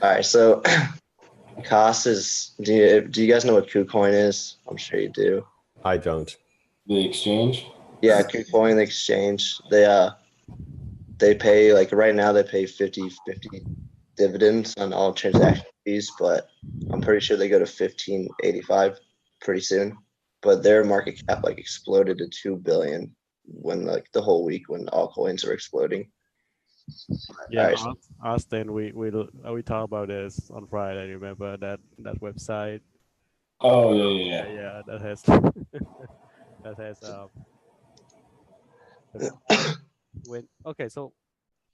All right, so Coss is. Do you guys know what KuCoin is? I'm sure you do. I don't. The exchange? Yeah, KuCoin, the exchange. They pay, like, right now they pay 50/50 dividends on all transaction fees, but I'm pretty sure they go to 15.85 pretty soon. But their market cap like exploded to 2 billion when like the whole week when all coins were exploding. All Yeah, right, Austin, we talked about this on Friday. Remember that website? Oh, yeah. Yeah, that has that has when okay, so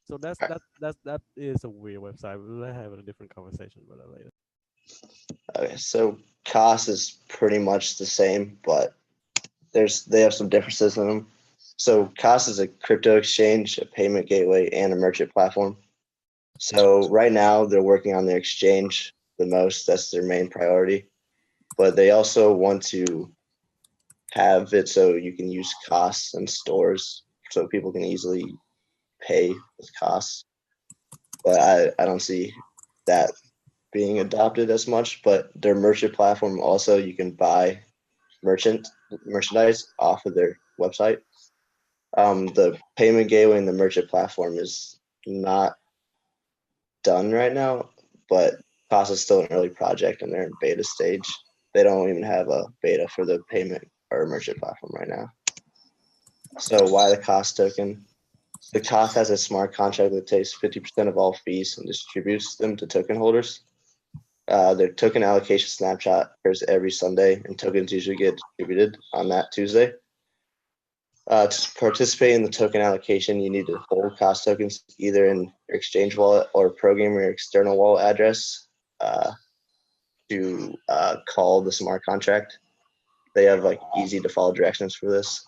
that is a weird website. We'll have a different conversation about that later. okay, so Cost is pretty much the same, but they have some differences in them. So Cost is a crypto exchange, a payment gateway, and a merchant platform. So right now they're working on their exchange the most. That's their main priority. But they also want to have it so you can use costs and stores so people can easily pay with costs. But I don't see that being adopted as much. But their merchant platform also, you can buy merchandise off of their website. The payment gateway and the merchant platform is not done right now, but Cost is still an early project and they're in beta stage. They don't even have a beta for the payment or merchant platform right now. So why the Cost token? The Cost has a smart contract that takes 50% of all fees and distributes them to token holders. Their token allocation snapshot occurs every Sunday, and tokens usually get distributed on that Tuesday. To participate in the token allocation, you need to hold Cost tokens either in your exchange wallet or program your external wallet address to call the smart contract. They have like easy to follow directions for this.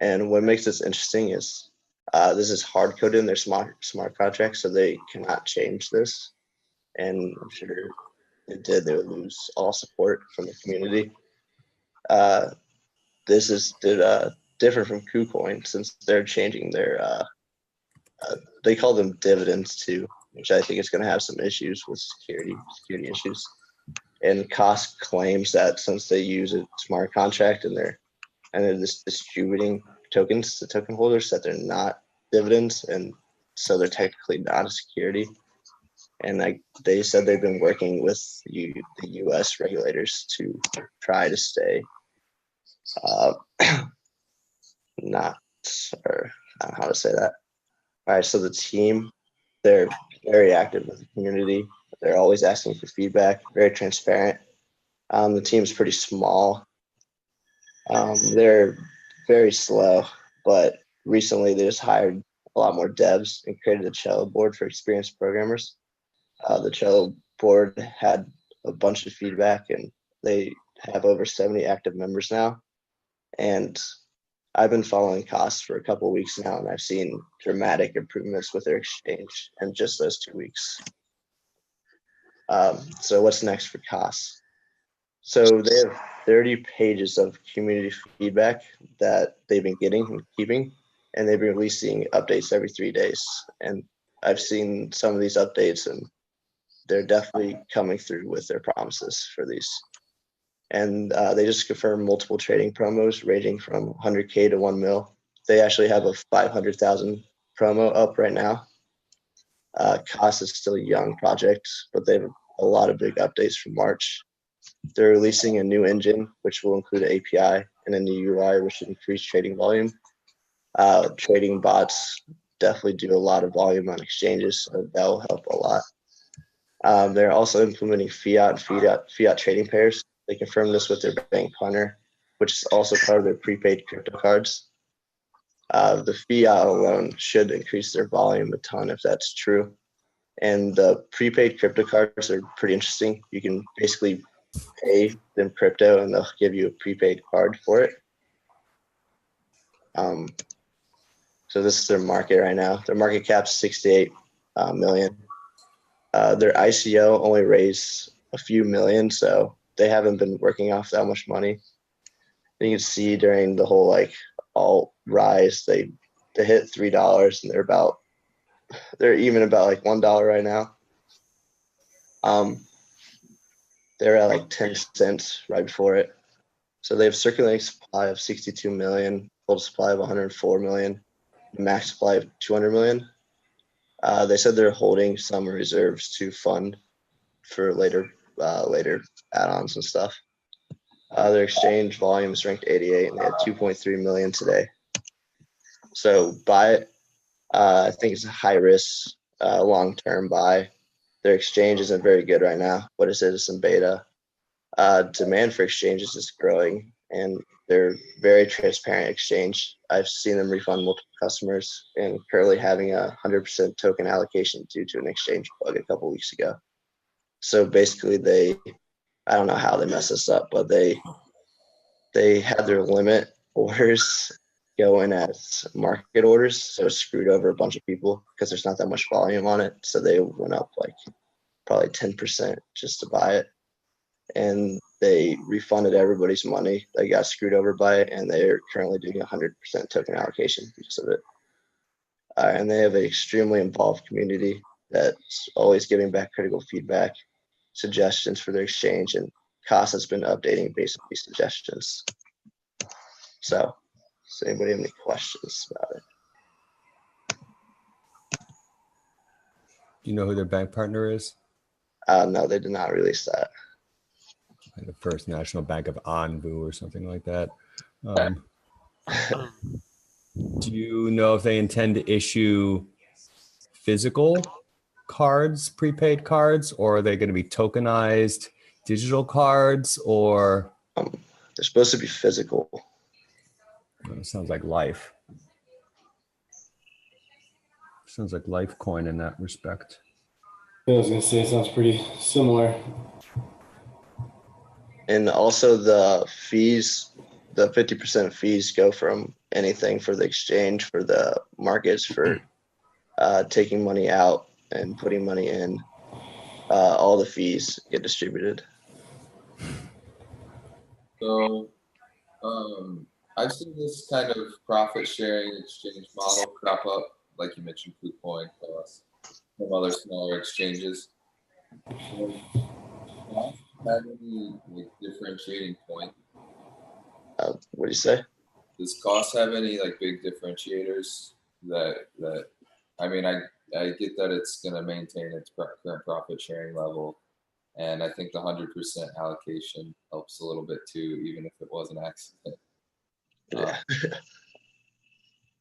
And what makes this interesting is this is hard coded in their smart contract, so they cannot change this. And I'm sure if it did, they would lose all support from the community. This is different from KuCoin since they're changing their they call them dividends too, which I think is going to have some issues with security issues. And Cost claims that since they use a smart contract and they're just distributing tokens to token holders, that they're not dividends, and so they're technically not a security. And they said they've been working with the U.S. regulators to try to stay not, or I don't know how to say that. All right, so the team, they're very active with the community. They're always asking for feedback, very transparent. The team's pretty small. They're very slow, but recently they just hired a lot more devs and created a Cello board for experienced programmers. The Cello board had a bunch of feedback, and they have over 70 active members now. And I've been following Cost for a couple of weeks now, and I've seen dramatic improvements with their exchange in just those 2 weeks. So what's next for Cost? So they have 30 pages of community feedback that they've been getting and keeping, and they've been releasing updates every 3 days. And I've seen some of these updates, and they're definitely coming through with their promises for these. And they just confirmed multiple trading promos ranging from 100K to 1 mil. They actually have a 500,000 promo up right now. Cost is still a young project, but they have a lot of big updates from March. They're releasing a new engine, which will include an API and a new UI, which should increase trading volume. Trading bots definitely do a lot of volume on exchanges, so that'll help a lot. They're also implementing fiat trading pairs. They confirmed this with their bank partner, which is also part of their prepaid crypto cards. The fiat alone should increase their volume a ton if that's true. And the prepaid crypto cards are pretty interesting. You can basically pay them crypto and they'll give you a prepaid card for it. So this is their market right now. Their market cap's 68 million. Their ICO only raised a few million, so they haven't been working off that much money. You can see during the whole alt rise, they hit $3 and they're even about $1 right now. They're at like 10 cents right before it. So they have circulating supply of 62 million, total supply of 104 million, max supply of 200 million. They said they're holding some reserves to fund for later add-ons and stuff. Their exchange volume is ranked 88, and they had 2.3 million today. So buy it. I think it's a high risk, long-term buy. Their exchange isn't very good right now. What is it? It's in beta. Demand for exchanges is growing, and they're very transparent exchange. I've seen them refund multiple customers and currently having 100% token allocation due to an exchange bug a couple weeks ago. So basically I don't know how they messed this up, but they had their limit orders go in as market orders, so it screwed over a bunch of people because there's not that much volume on it. So they went up like probably 10% just to buy it, and they refunded everybody's money that got screwed over by it, and they're currently doing 100% token allocation because of it. And they have an extremely involved community that's always giving back critical feedback, suggestions for their exchange, and Coss has been updating basically suggestions. So, does anybody have any questions about it? Do you know who their bank partner is? No, they did not release that. Like the First National Bank of Anvu or something like that. Do you know if they intend to issue physical cards, prepaid cards, or are they going to be tokenized digital cards, or? They're supposed to be physical. It sounds like Life. Sounds like Lifecoin in that respect. I was gonna say it sounds pretty similar. And also the fees, the 50% fees go from anything for the exchange, for the markets, for taking money out and putting money in. All the fees get distributed. So I've seen this kind of profit sharing exchange model crop up, like you mentioned, KuCoin, Coss, some other smaller exchanges. Have any like differentiating point? What do you say? Does Coss have any like big differentiators that I mean, I get that it's going to maintain its current profit sharing level, and I think the 100% allocation helps a little bit too, even if it was an accident. Yeah.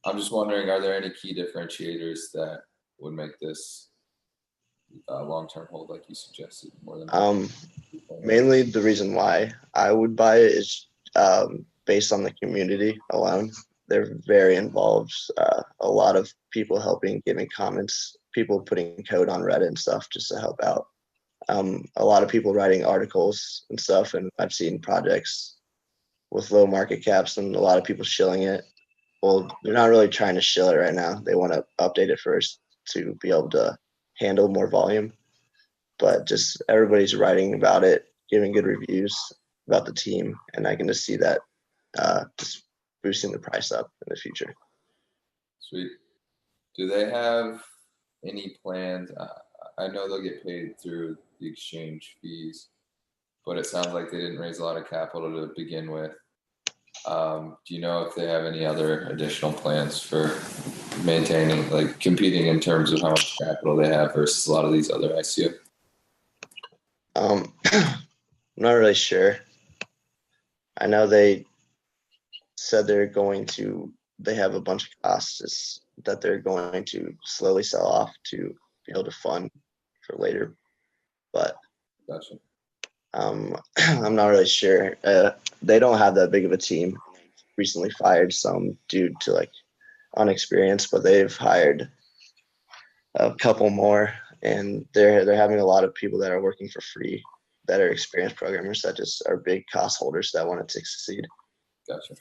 I'm just wondering, are there any key differentiators that would make this long-term hold like you suggested more than mainly the reason why I would buy it is based on the community alone. They're very involved. A lot of people helping, giving comments, people putting code on Reddit and stuff just to help out. A lot of people writing articles and stuff, and I've seen projects with low market caps and a lot of people shilling it. Well, they're not really trying to shill it right now. They want to update it first to be able to handle more volume. But just everybody's writing about it, giving good reviews about the team, and I can just see that just boosting the price up in the future. Sweet. Do they have any plans? I know they'll get paid through the exchange fees, but it sounds like they didn't raise a lot of capital to begin with. Do you know if they have any other additional plans for maintaining, like competing in terms of how much capital they have versus a lot of these other ICO? I'm not really sure. I know they said they have a bunch of costs that they're going to slowly sell off to be able to fund for later. But Gotcha. I'm not really sure. They don't have that big of a team. Recently fired some due to like unexperience, but they've hired a couple more, and they're having a lot of people that are working for free that are experienced programmers that just are big cost holders that want it to succeed. Gotcha.